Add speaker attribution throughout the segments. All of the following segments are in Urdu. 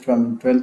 Speaker 1: 12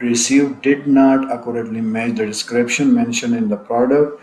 Speaker 1: received did not accurately match the description mentioned in the product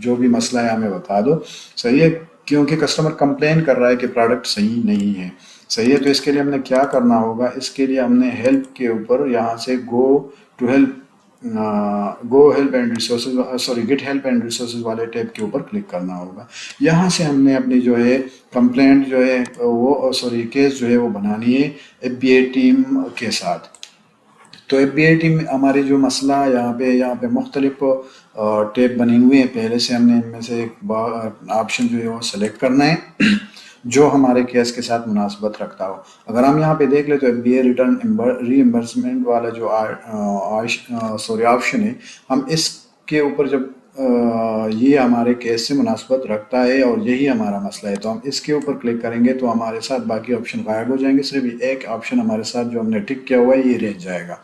Speaker 1: جو بھی مسئلہ ہے ہمیں بتا دو، صحیح ہے، کیونکہ کسٹمر کمپلین کر رہا ہے کہ پروڈکٹ صحیح نہیں ہے، صحیح ہے۔ تو اس کے لیے ہم نے کیا کرنا ہوگا، اس کے لیے ہم نے ہیلپ کے اوپر یہاں سے گو ہیلپ اینڈ ریسورسز گٹ ہیلپ اینڈ ریسورسز والے ٹیب کے اوپر کلک کرنا ہوگا۔ یہاں سے ہم نے اپنی جو ہے کمپلینٹ جو ہے وہ کیس جو ہے وہ بنانی ہے ایف بی اے ٹیم کے ساتھ۔ تو ایف بی اے ٹیم ہماری جو مسئلہ یہاں پہ مختلف ٹیب بنے ہوئے ہیں، پہلے سے ہم نے ان میں سے ایک آپشن جو ہے وہ سلیکٹ کرنا ہے جو ہمارے کیس کے ساتھ مناسبت رکھتا ہو۔ اگر ہم یہاں پہ دیکھ لیں تو ایف بی اے ریٹرن ری امبرسمنٹ والا جو آپشن ہے، ہم اس کے اوپر جب یہ ہمارے کیس سے مناسبت رکھتا ہے اور یہی ہمارا مسئلہ ہے تو ہم اس کے اوپر کلک کریں گے تو ہمارے ساتھ باقی آپشن غائب ہو جائیں گے، صرف ایک آپشن ہمارے ساتھ جو ہم نے ٹک کیا ہوا ہے یہ رہ جائے گا۔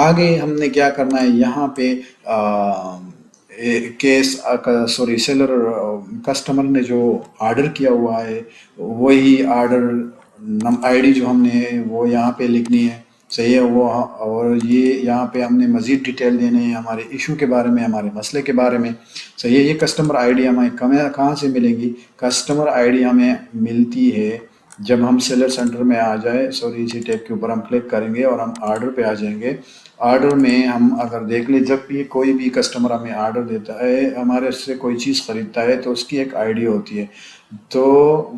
Speaker 1: آگے ہم نے کیا کرنا ہے، یہاں پہ سیلر کسٹمر نے جو آرڈر کیا ہوا ہے وہی آرڈر آئی ڈی جو ہم نے وہ یہاں پہ لکھنی ہے، صحیح ہے وہ، اور یہ یہاں پہ ہم نے مزید ڈیٹیل دینے ہیں ہمارے ایشو کے بارے میں، ہمارے مسئلے کے بارے میں، صحیح ہے۔ یہ کسٹمر آئی ڈی ہمیں کہاں سے ملے گی، کسٹمر آئی ڈی ہمیں ملتی ہے جب ہم سیلر سینٹر میں آ جائے، اسی ٹیب کے اوپر ہم کلک کریں گے اور ہم آرڈر پہ آ جائیں گے۔ آرڈر میں ہم اگر دیکھ لیں، جب بھی کوئی بھی کسٹمر ہمیں آرڈر دیتا ہے، ہمارے سے کوئی چیز خریدتا ہے تو اس کی ایک آئی ڈی ہوتی ہے، تو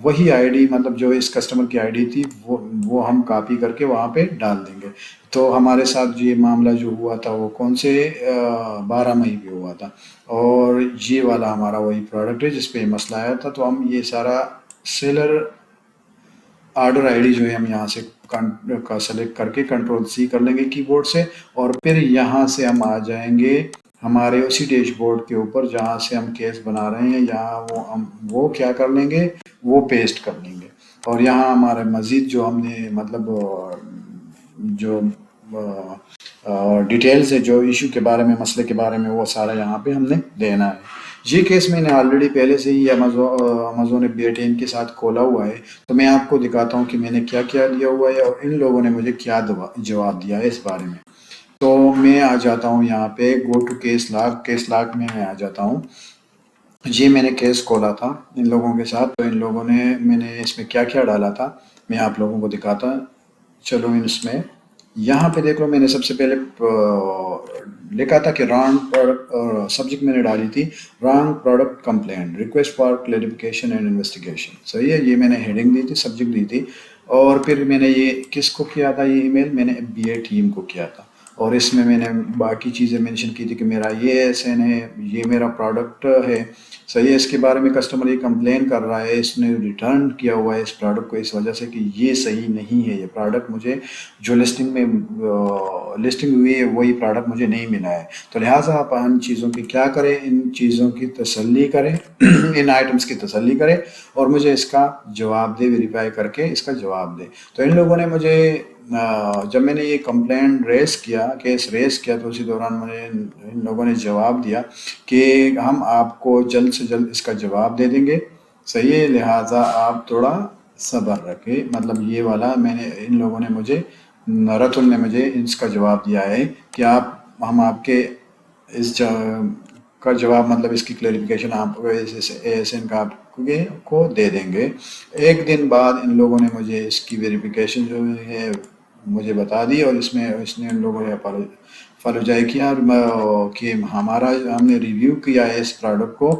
Speaker 1: وہی آئی ڈی مطلب جو اس کسٹمر کی آئی ڈی تھی وہ ہم کاپی کر کے وہاں پہ ڈال دیں گے۔ تو ہمارے ساتھ یہ معاملہ جو ہوا تھا وہ کون سے 12 مئی پہ ہوا تھا، اور یہ والا ہمارا وہی پروڈکٹ ہے جس پہ مسئلہ آیا تھا۔ تو ہم یہ سارا سیلر آرڈر آئی ڈی جو ہے ہم یہاں سے سلیکٹ کر کے کنٹرول سی کر لیں گے کی بورڈ سے، اور پھر یہاں سے ہم آ جائیں گے ہمارے اسی ڈیش بورڈ کے اوپر جہاں سے ہم کیس بنا رہے ہیں، یہاں وہ کیا کر لیں گے، وہ پیسٹ کر لیں گے، اور یہاں ہمارے مزید جو ہم نے مطلب جو ڈیٹیلز ہے جو ایشو کے بارے میں، مسئلے کے بارے میں، وہ سارا یہاں پہ ہم نے دینا ہے۔ یہ کیس میں نے آلریڈی پہلے سے ہی Amazon F B A team کے ساتھ کھولا ہوا ہے، تو میں آپ کو دکھاتا ہوں کہ میں نے کیا کیا دیا ہوا ہے اور ان لوگوں نے مجھے کیا جواب دیا ہے اس بارے میں۔ تو میں آ جاتا ہوں یہاں پہ گو ٹو کیس لاگ میں آ جاتا ہوں۔ یہ میں نے کیس کھولا تھا ان لوگوں کے ساتھ، تو ان لوگوں نے میں نے اس میں کیا کیا ڈالا تھا میں آپ لوگوں کو دکھاتا چلو۔ اس میں یہاں پہ دیکھ لو، میں نے سب سے پہلے لکھا تھا کہ رانگ پروڈکٹ، سبجیکٹ میں نے ڈالی تھی wrong product complaint request for clarification and investigation, صحیح ہے، یہ میں نے ہیڈنگ دی تھی، سبجیکٹ دی تھی، اور پھر میں نے یہ کس کو کیا تھا، یہ ای میل میں نے ایف بی اے ٹیم کو کیا تھا، اور اس میں نے باقی چیزیں مینشن کی تھی کہ میرا یہ ایس این ہے، یہ میرا پروڈکٹ ہے، صحیح ہے، اس کے بارے میں کسٹمر یہ کمپلین کر رہا ہے، اس نے ریٹرن کیا ہوا ہے اس پروڈکٹ کو اس وجہ سے کہ یہ صحیح نہیں ہے، یہ پروڈکٹ مجھے جو لسٹنگ ہوئی ہے وہی پروڈکٹ مجھے نہیں ملا ہے۔ تو لہٰذا آپ ان چیزوں کی کیا کریں، ان چیزوں کی تسلی کریں ان آئٹمس کی تسلی کریں اور مجھے اس کا جواب دے، ویریفائی کر کے اس کا جواب دے۔ تو ان لوگوں نے مجھے جب میں نے یہ کمپلین کیس ریز کیا تو اسی دوران مجھے ان لوگوں نے جواب دیا کہ ہم آپ کو جلد سے جلد اس کا جواب دے دیں گے، صحیح ہے، لہٰذا آپ تھوڑا صبر رکھیں، مطلب یہ والا میں نے ان لوگوں نے مجھے رتن نے مجھے اس کا جواب دیا ہے کہ ہم آپ کے اس کا جواب مطلب اس کی کلیریفیکیشن آپ کو ASN کا آپ کو دے دیں گے۔ ایک دن بعد ان لوگوں نے مجھے اس کی ویریفیکیشن جو ہے مجھے بتا دی، اور اس نے ان لوگوں نے فالوجائی کیا کہ ہم نے ریویو کیا ہے اس پروڈکٹ کو،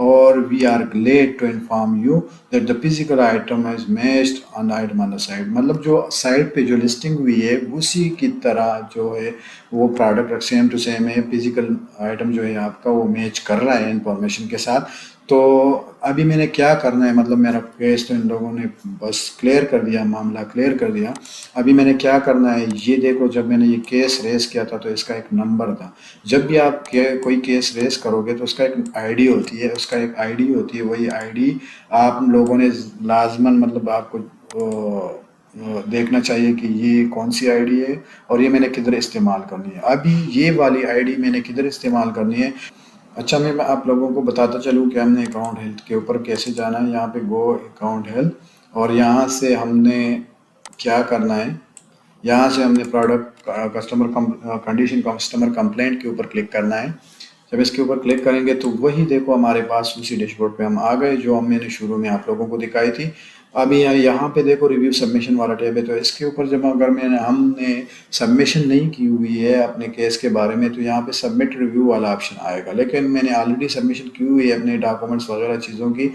Speaker 1: اور we are glad to inform you that the physical item is matched on item on the site, مطلب جو سائٹ پہ جو لسٹنگ ہوئی ہے اسی کی طرح جو ہے وہ پروڈکٹ سیم ٹو سیم ہے، فزیکل آئٹم جو ہے آپ کا وہ میچ کر رہا ہے انفارمیشن کے ساتھ۔ تو ابھی میں نے کیا کرنا ہے، مطلب میرا کیس تو ان لوگوں نے بس کلیئر کر دیا، معاملہ کلیئر کر دیا۔ ابھی میں نے کیا کرنا ہے، یہ دیکھو، جب میں نے یہ کیس ریز کیا تھا تو اس کا ایک نمبر تھا، جب بھی آپ کوئی کیس ریز کرو گے تو اس کا ایک آئی ڈی ہوتی ہے، وہی آئی ڈی آپ لوگوں نے لازماً مطلب آپ کو دیکھنا چاہیے کہ یہ کون سی آئی ڈی ہے اور یہ میں نے کدھر استعمال کرنی ہے۔ ابھی یہ والی آئی ڈی میں نے کدھر استعمال کرنی ہے، اچھا میں آپ لوگوں کو بتاتا چلوں کہ ہم نے اکاؤنٹ ہیلتھ کے اوپر کیسے جانا ہے۔ یہاں پہ گو اکاؤنٹ ہیلتھ، اور یہاں سے ہم نے کیا کرنا ہے، یہاں سے ہم نے product customer condition customer complaint کے اوپر کلک کرنا ہے۔ جب اس کے اوپر کلک کریں گے تو وہی دیکھو ہمارے پاس اسی ڈیش بورڈ پہ ہم آ گئے جو میں نے شروع میں آپ لوگوں کو دکھائی تھی. ابھی یہاں پہ دیکھو ریویو سبمیشن والا ٹیب ہے، تو اس کے اوپر جب اگر ہم نے سبمیشن نہیں کی ہوئی ہے اپنے کیس کے بارے میں تو یہاں پہ سبمٹ ریویو والا آپشن آئے گا، لیکن میں نے آلریڈی سبمیشن کی ہوئی ہے اپنے ڈاکومنٹس وغیرہ چیزوں کی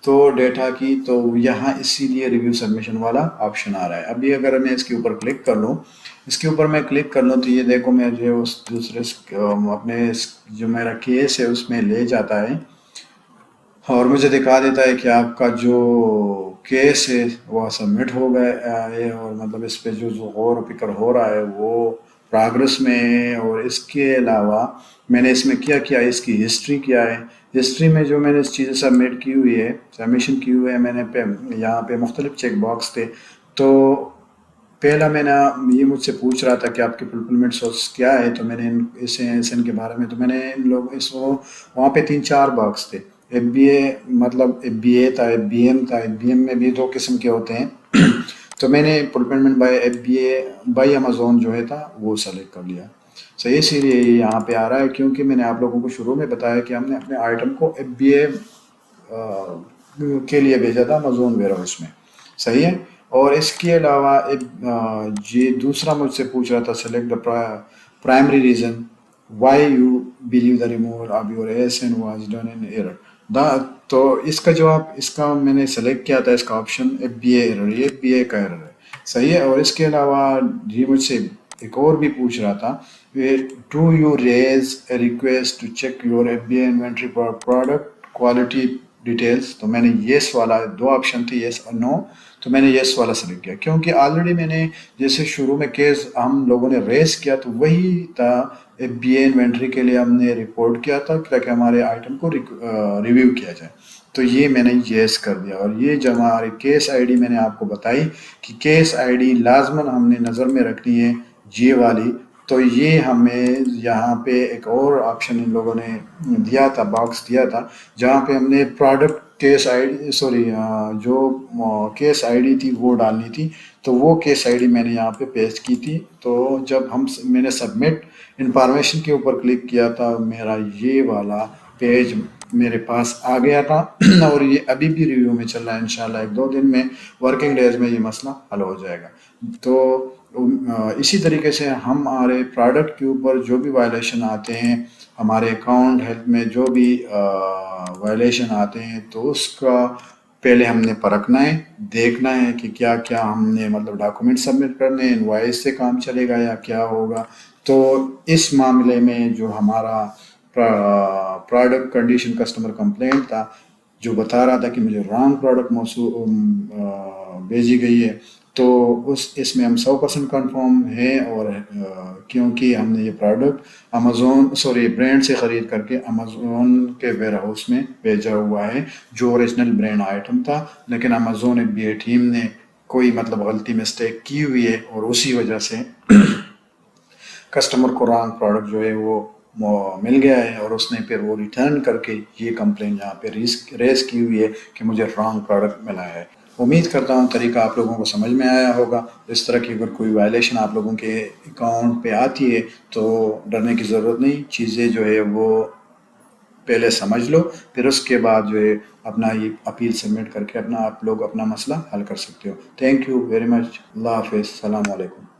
Speaker 1: تو ڈیٹا کی، تو یہاں اسی لیے ریویو سبمیشن والا آپشن آ رہا ہے. ابھی اگر میں اس کے اوپر کلک کر لوں، اس کے اوپر میں کلک کر لوں تو یہ دیکھو میں جو اس دوسرے اپنے جو میرا کیس ہے اس میں لے جاتا ہے اور مجھے دکھا دیتا ہے کہ آپ کا جو کیس ہے وہ سبمٹ ہو گیا ہے، اور مطلب اس پہ جو غور و فکر ہو رہا ہے وہ پراگرس میں ہے. اور اس کے علاوہ میں نے اس میں کیا کیا، اس کی ہسٹری کیا ہے. ہسٹری میں جو میں نے اس چیزیں سبمٹ کی ہوئی ہے، سبمیشن کی ہوئی ہے، میں نے یہاں پہ مختلف چیک باکس تھے. تو پہلا میں نے یہ مجھ سے پوچھ رہا تھا کہ آپ کے فلفلمنٹ سورس کیا ہے، تو میں نے ان کے بارے میں تو میں نے ان لوگ اس کو وہاں پہ 3-4 باکس تھے. ایف بی اے مطلب ایف بی اے تھا، ایف بی ایم تھا. ایف بی ایم میں بھی 2 قسم کے ہوتے ہیں تو میں نے fulfilment by F B A by Amazon جو ہے تھا وہ سلیکٹ کر لیا. صحیح، اسی لیے یہاں پہ آ رہا ہے کیونکہ میں نے آپ لوگوں کو شروع میں بتایا کہ ہم نے اپنے آئٹم کو ایف بی اے کے لیے بھیجا تھا امیزون ویئر ہاؤس میں. صحیح ہے. اور اس کے علاوہ یہ دوسرا مجھ سے پوچھ رہا تھا select the primary reason why you believe the removal of your S N was done in error. تو اس کا جواب، اس کا میں نے سلیکٹ کیا تھا اس کا option F B a error, یہ ایف بی اے کا ایرر ہے. صحیح ہے. اور اس کے علاوہ یہ مجھ سے ایک اور بھی پوچھ رہا تھا to you raise a request to check your F B A inventory product quality details. تو میں نے یس والا 2 آپشن تھے، یس اور نو، تو میں نے یس والا سلیکٹ کیا کیونکہ آلریڈی میں نے جیسے شروع میں کیس ہم لوگوں نے ریز کیا تو وہی تھا ایف بی اے انوینٹری کے لیے ہم نے رپورٹ کیا تھا تاکہ ہمارے آئٹم کو ریویو کیا جائے. تو یہ میں نے یس کر دیا. اور یہ جو ہماری کیس آئی ڈی میں نے آپ کو بتائی کہ کیس آئی ڈی لازماً ہم نے نظر میں رکھنی ہے یہ والی. تو یہ ہمیں یہاں پہ ایک اور آپشن ان لوگوں نے دیا تھا، باکس دیا تھا جہاں پہ ہم نے پروڈکٹ کیس آئی ڈی جو کیس آئی ڈی تھی وہ ڈالنی تھی. تو وہ کیس آئی ڈی میں نے یہاں پہ پیسٹ کی تھی. تو جب میں نے سبمٹ انفارمیشن کے اوپر کلک کیا تھا میرا یہ والا پیج میرے پاس آ گیا تھا اور یہ ابھی بھی ریویو میں چل رہا ہے. انشاءاللہ 1-2 دن میں، ورکنگ ڈیز میں یہ مسئلہ حل ہو جائے گا. تو اسی طریقے سے ہمارے پروڈکٹ کے اوپر جو بھی وائلیشن آتے ہیں، ہمارے اکاؤنٹ ہیلتھ میں جو بھی وائلیشن آتے ہیں تو اس کا پہلے ہم نے پرکھنا ہے، دیکھنا ہے کہ کیا کیا ہم نے مطلب ڈاکومنٹ سبمٹ کرنے ہیں، انوائس سے کام چلے گا یا کیا ہوگا. تو اس معاملے میں جو ہمارا پروڈکٹ کنڈیشن کسٹمر کمپلینٹ تھا جو بتا رہا تھا کہ مجھے رانگ پروڈکٹ بھیجی گئی ہے، تو اس میں ہم 100% کنفرم ہے. اور کیونکہ ہم نے یہ پروڈکٹ برانڈ سے خرید کر کے امیزون کے ویئر ہاؤس میں بھیجا ہوا ہے جو اوریجنل برانڈ آئٹم تھا، لیکن Amazon F B A team نے کوئی مطلب غلطی مسٹیک کی ہوئی ہے اور اسی وجہ سے کسٹمر کو رانگ پروڈکٹ جو ہے وہ مل گیا ہے اور اس نے پھر وہ ریٹرن کر کے یہ کمپلین یہاں پہ ریز کی ہوئی ہے کہ مجھے رانگ پروڈکٹ ملا ہے. امید کرتا ہوں طریقہ آپ لوگوں کو سمجھ میں آیا ہوگا. اس طرح کی اگر کوئی وائلیشن آپ لوگوں کے اکاؤنٹ پہ آتی ہے تو ڈرنے کی ضرورت نہیں، چیزیں جو ہے وہ پہلے سمجھ لو، پھر اس کے بعد جو ہے اپنا یہ اپیل سبمٹ کر کے آپ لوگ اپنا مسئلہ حل کر سکتے ہو. Thank you very much. اللہ حافظ. السلام علیکم.